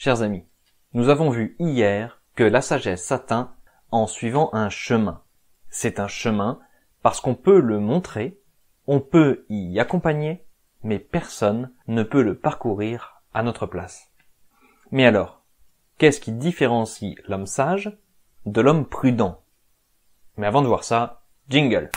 Chers amis, nous avons vu hier que la sagesse s'atteint en suivant un chemin. C'est un chemin parce qu'on peut le montrer, on peut y accompagner, mais personne ne peut le parcourir à notre place. Mais alors, qu'est-ce qui différencie l'homme sage de l'homme prudent? Mais avant de voir ça, jingle!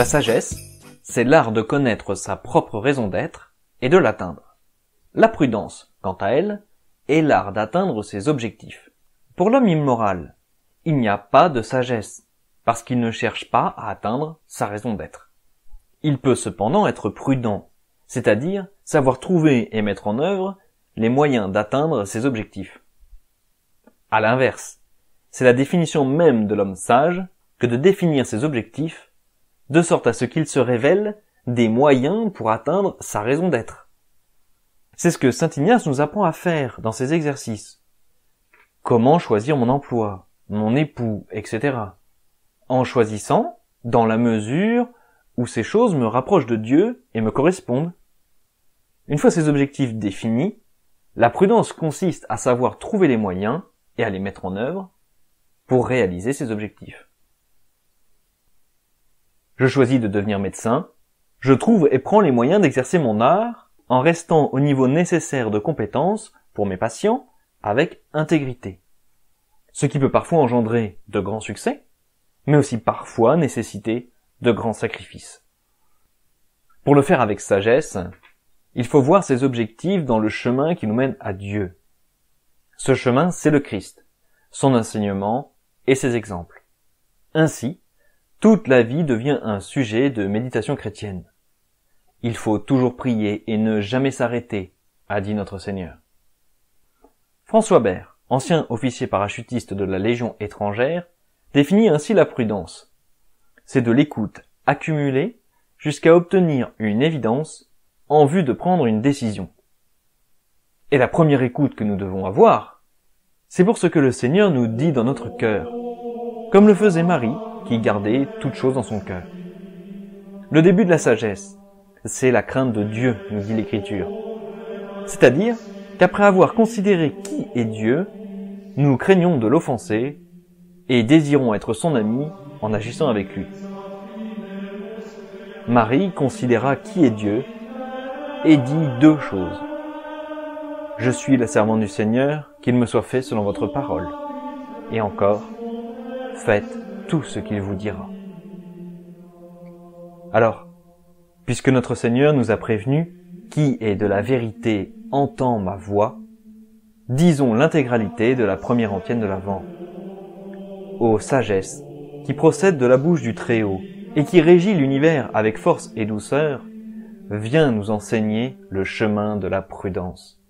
La sagesse, c'est l'art de connaître sa propre raison d'être et de l'atteindre. La prudence, quant à elle, est l'art d'atteindre ses objectifs. Pour l'homme immoral, il n'y a pas de sagesse, parce qu'il ne cherche pas à atteindre sa raison d'être. Il peut cependant être prudent, c'est-à-dire savoir trouver et mettre en œuvre les moyens d'atteindre ses objectifs. À l'inverse, c'est la définition même de l'homme sage que de définir ses objectifs de sorte à ce qu'il se révèle des moyens pour atteindre sa raison d'être. C'est ce que saint Ignace nous apprend à faire dans ses exercices. Comment choisir mon emploi, mon époux, etc. En choisissant dans la mesure où ces choses me rapprochent de Dieu et me correspondent. Une fois ces objectifs définis, la prudence consiste à savoir trouver les moyens et à les mettre en œuvre pour réaliser ces objectifs. Je choisis de devenir médecin, je trouve et prends les moyens d'exercer mon art en restant au niveau nécessaire de compétence pour mes patients avec intégrité. Ce qui peut parfois engendrer de grands succès, mais aussi parfois nécessiter de grands sacrifices. Pour le faire avec sagesse, il faut voir ses objectifs dans le chemin qui nous mène à Dieu. Ce chemin, c'est le Christ, son enseignement et ses exemples. Ainsi, toute la vie devient un sujet de méditation chrétienne. Il faut toujours prier et ne jamais s'arrêter, a dit notre Seigneur. François Bert, ancien officier parachutiste de la Légion étrangère, définit ainsi la prudence. C'est de l'écoute accumulée jusqu'à obtenir une évidence en vue de prendre une décision. Et la première écoute que nous devons avoir, c'est pour ce que le Seigneur nous dit dans notre cœur, comme le faisait Marie, qui gardait toute chose dans son cœur. Le début de la sagesse, c'est la crainte de Dieu, nous dit l'Écriture. C'est-à-dire qu'après avoir considéré qui est Dieu, nous craignons de l'offenser et désirons être son ami en agissant avec lui. Marie considéra qui est Dieu et dit deux choses. « Je suis la servante du Seigneur, qu'il me soit fait selon votre parole. » Et encore, « Faites tout ce qu'il vous dira. » Alors, puisque notre Seigneur nous a prévenus, qui est de la vérité entend ma voix, disons l'intégralité de la première antienne de l'Avent. Ô sagesse, qui procède de la bouche du Très-Haut et qui régit l'univers avec force et douceur, viens nous enseigner le chemin de la prudence.